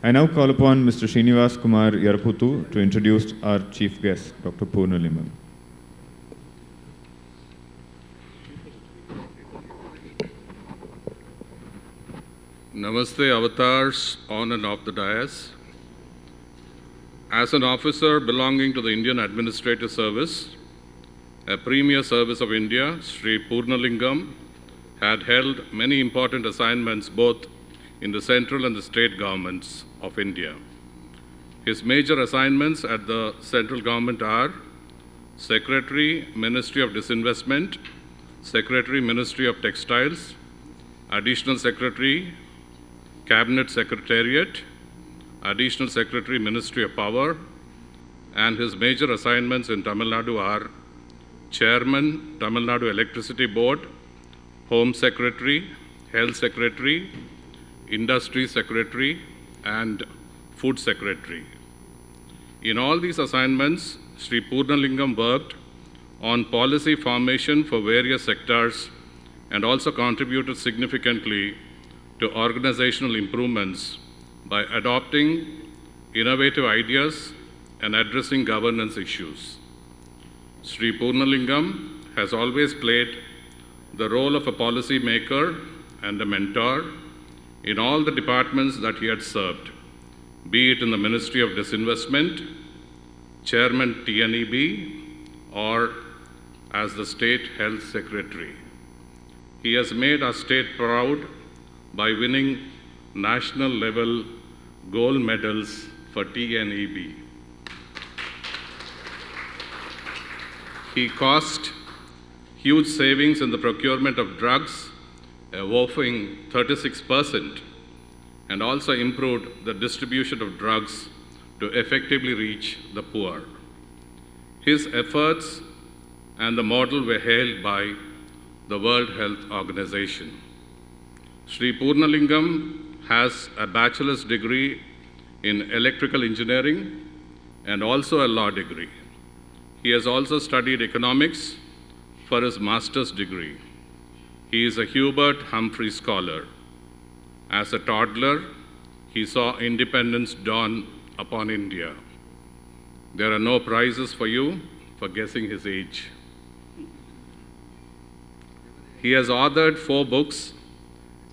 I now call upon Mr. Srinivas Kumar Yaraputtu to introduce our chief guest, Dr. Poornalingam. Namaste, avatars on and off the dais. As an officer belonging to the Indian Administrative Service, a premier service of India, Sri Poornalingam had held many important assignments both in the central and the state governments of India. His major assignments at the central government are Secretary, Ministry of Disinvestment, Secretary, Ministry of Textiles, Additional Secretary, Cabinet Secretariat, Additional Secretary, Ministry of Power, and his major assignments in Tamil Nadu are Chairman, Tamil Nadu Electricity Board, Home Secretary, Health Secretary, Industry Secretary, and Food Secretary. In all these assignments, Sri Poornalingam worked on policy formation for various sectors and also contributed significantly to organizational improvements by adopting innovative ideas and addressing governance issues. Sri Poornalingam has always played the role of a policy maker and a mentor in all the departments that he had served, be it in the Ministry of Disinvestment, Chairman TNEB, or as the State Health Secretary. He has made our state proud by winning national level gold medals for TNEB. He caused huge savings in the procurement of drugs, a whopping 36%, and also improved the distribution of drugs to effectively reach the poor. His efforts and the model were hailed by the World Health Organization. Sri Poornalingam has a bachelor's degree in electrical engineering and also a law degree. He has also studied economics for his master's degree. He is a Hubert Humphrey Scholar. As a toddler, he saw independence dawn upon India. There are no prizes for you for guessing his age. He has authored 4 books: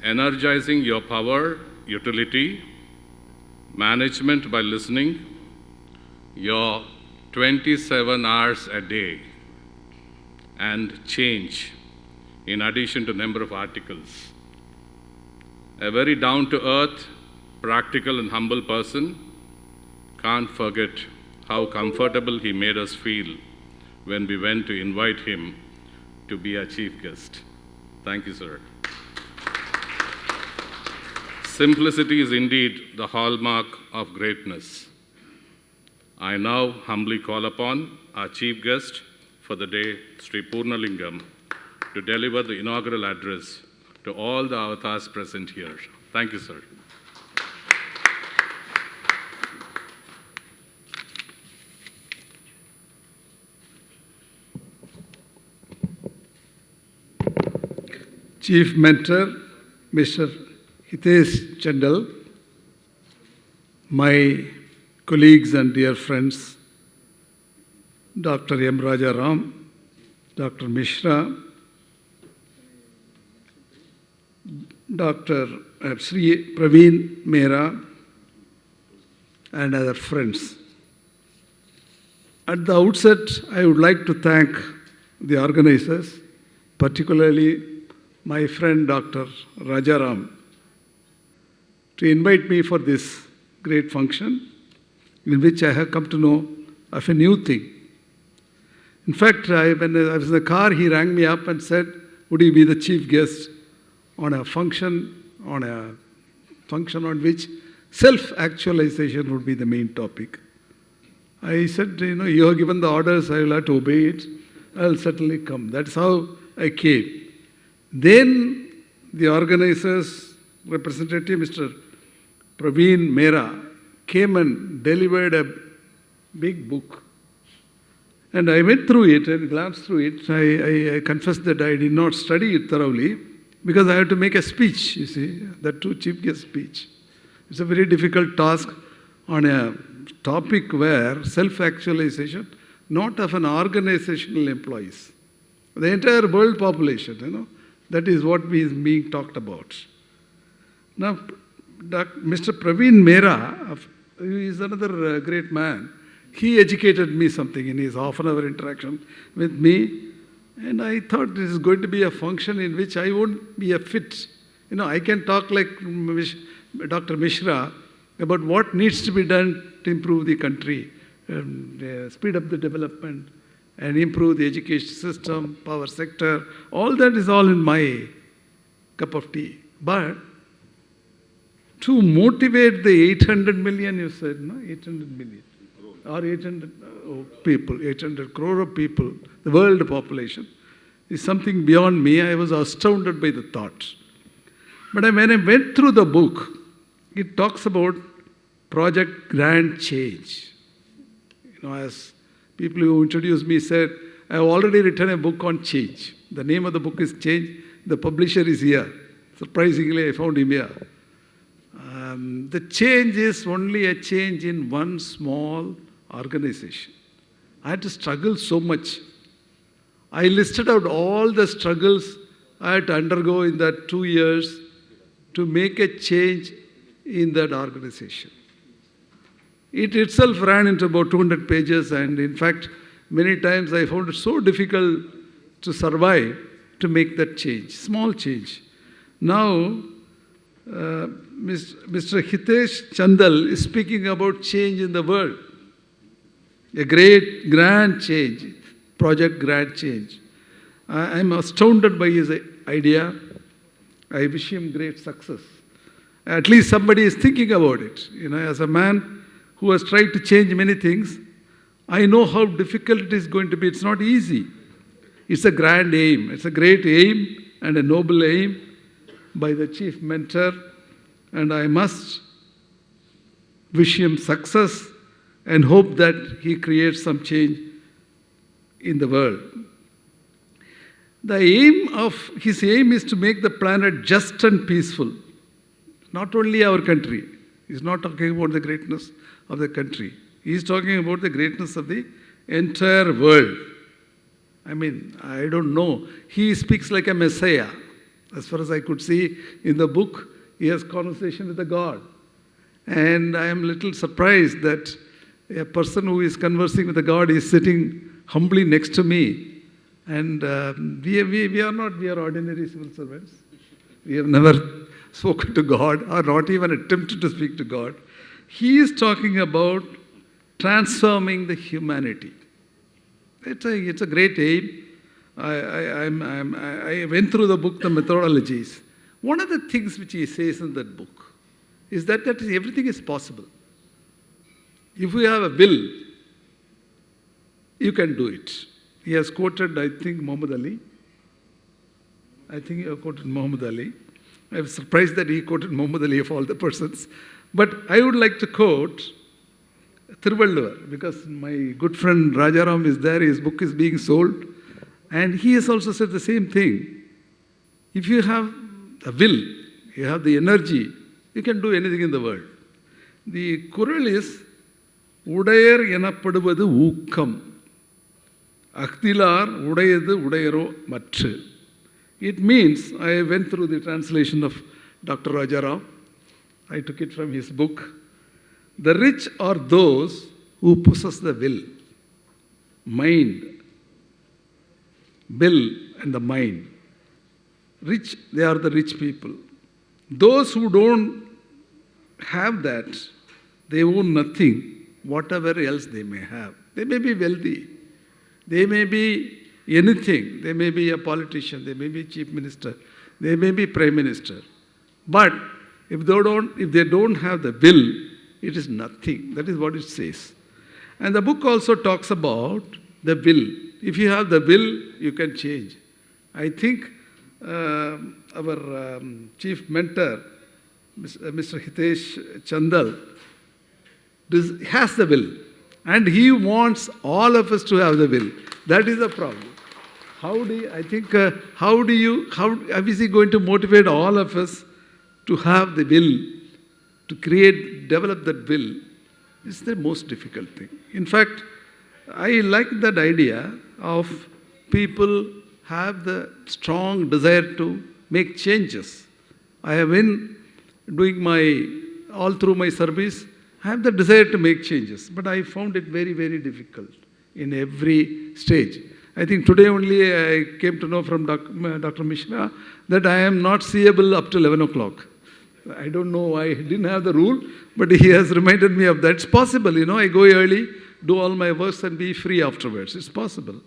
Energizing Your Power, Utility, Management by Listening, Your 27 Hours a Day, and Change, in addition to a number of articles. A very down-to-earth, practical and humble person. Can't forget how comfortable he made us feel when we went to invite him to be our chief guest. Thank you, sir. Simplicity is indeed the hallmark of greatness. I now humbly call upon our chief guest for the day, Sri Poornalingam, to deliver the inaugural address to all the avatars present here. Thank you, sir. Chief Mentor, Mr. Hitesh Chandal, my colleagues and dear friends, Dr. M. Rajaram, Dr. Mishra, Dr. Sri Praveen Mehra, and other friends. At the outset, I would like to thank the organizers, particularly my friend Dr. Rajaram, to invite me for this great function in which I have come to know of a new thing. In fact, when I was in the car, he rang me up and said, would you be the chief guest on a function on which self-actualization would be the main topic. I said, you have given the orders, I will have to obey it. I will certainly come. That's how I came. Then the organizers, representative Mr. Praveen Mehra, came and delivered a big book. And I went through it and glanced through it. I confess that I did not study it thoroughly because I had to make a speech, you see, that too chief guest speech. It's a very difficult task on a topic where self-actualization, not of an organizational employees, the entire world population, that is what is being talked about. Now, Mr. Praveen Mehra, he is another great man. He educated me something in his half-an-hour interaction with me, and I thought this is going to be a function in which I won't be a fit. I can talk like Dr. Mishra about what needs to be done to improve the country, speed up the development, and improve the education system, power sector. All that is all in my cup of tea. But to motivate the 800 million, you said, no? 800 million. Or 800 people, 800 crore of people, the world population, is something beyond me. I was astounded by the thought. But when I went through the book, it talks about Project Grand Change. As people who introduced me said, I have already written a book on change. The name of the book is Change. The publisher is here. Surprisingly, I found him here. The change is only a change in one small organization. I had to struggle so much. I listed out all the struggles I had to undergo in that 2 years to make a change in that organization. It itself ran into about 200 pages, and in fact, many times I found it so difficult to survive to make that change, small change. Now, Mr. Hitesh Chandal is speaking about change in the world. A great, grand change, Project Grand Change. I'm astounded by his idea. I wish him great success. At least somebody is thinking about it. As a man who has tried to change many things, I know how difficult it is going to be. It's not easy. It's a grand aim. It's a great aim and a noble aim by the chief mentor, and I must wish him success and hope that he creates some change in the world. His aim is to make the planet just and peaceful. Not only our country. He's not talking about the greatness of the country. He's talking about the greatness of the entire world. I don't know. He speaks like a messiah. As far as I could see in the book, he has conversation with the God. And I am a little surprised that a person who is conversing with the God is sitting humbly next to me. And we are ordinary civil servants. We have never spoken to God or not even attempted to speak to God. He is talking about transforming the humanity. It's a great aim. I went through the book, the methodologies. One of the things which he says in that book is that everything is possible. If you have a will, you can do it. He has quoted, I think, Muhammad Ali. I think he quoted Muhammad Ali. I was surprised that he quoted Muhammad Ali of all the persons. But I would like to quote Thiruvalluvar, because my good friend Rajaram is there, his book is being sold, and he has also said the same thing. If you have the will, you have the energy, you can do anything in the world. The Kural is, Udayar enapaduvadu ookkam, Akhtilar udayadu udayaro matru. It means, I went through the translation of Dr. Rajaram. I took it from his book. The rich are those who possess the will, mind, will and the mind. Rich, they are the rich people. Those who don't have that, they own nothing, whatever else they may have. They may be wealthy. They may be anything. They may be a politician. They may be chief minister. They may be prime minister. But if they don't have the will, it is nothing. That is what it says. And the book also talks about the will. If you have the will, you can change. I think our chief mentor, Mr. Hitesh Chandal, has the will. And he wants all of us to have the will. That is the problem. How is he going to motivate all of us to have the will to develop that will is the most difficult thing. In fact, I like that idea of people have the strong desire to make changes. I have been doing all through my service, I have the desire to make changes, but I found it very, very difficult in every stage. I think today only I came to know from Dr. Mishra that I am not seeable up to 11 o'clock. I don't know, I didn't have the rule, but he has reminded me of that. It's possible, I go early, do all my works and be free afterwards. It's possible.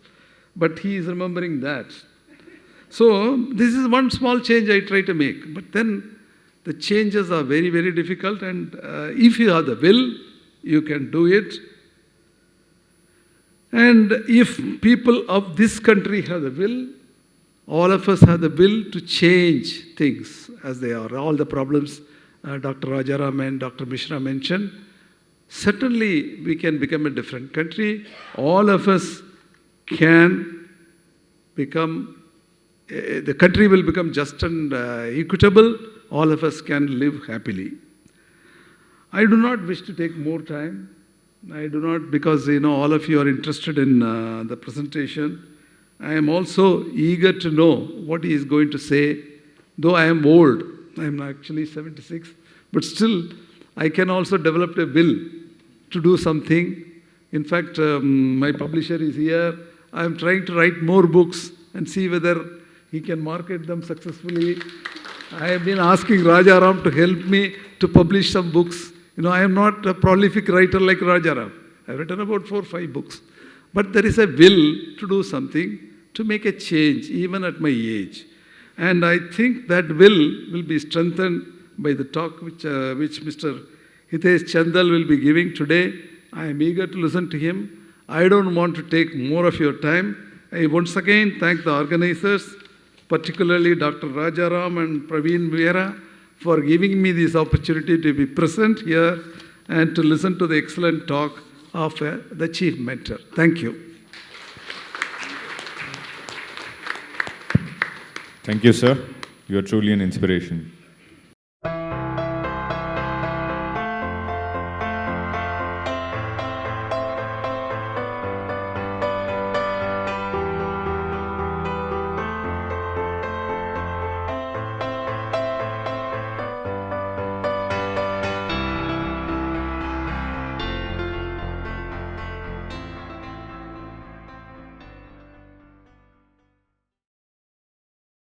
But he is remembering that. So this is one small change I try to make. But then the changes are very, very difficult, and if you have the will, you can do it. And if people of this country have the will, all of us have the will to change things as they are. All the problems Dr. Rajaram and Dr. Mishra mentioned, certainly we can become a different country. All of us can become, the country will become just and equitable. All of us can live happily. I do not wish to take more time. I do not, because all of you are interested in the presentation. I am also eager to know what he is going to say. Though I am old, I am actually 76, but still I can also develop a will to do something. In fact, my publisher is here. I am trying to write more books and see whether he can market them successfully. I have been asking Rajaram to help me to publish some books. I am not a prolific writer like Rajaram. I have written about 4 or 5 books. But there is a will to do something, to make a change, even at my age. And I think that will be strengthened by the talk which Mr. Hitesh Chandal will be giving today. I am eager to listen to him. I don't want to take more of your time. I once again thank the organizers, particularly Dr. Rajaram and Praveen Vera, for giving me this opportunity to be present here and to listen to the excellent talk of the Chief Mentor. Thank you. Thank you, sir. You are truly an inspiration.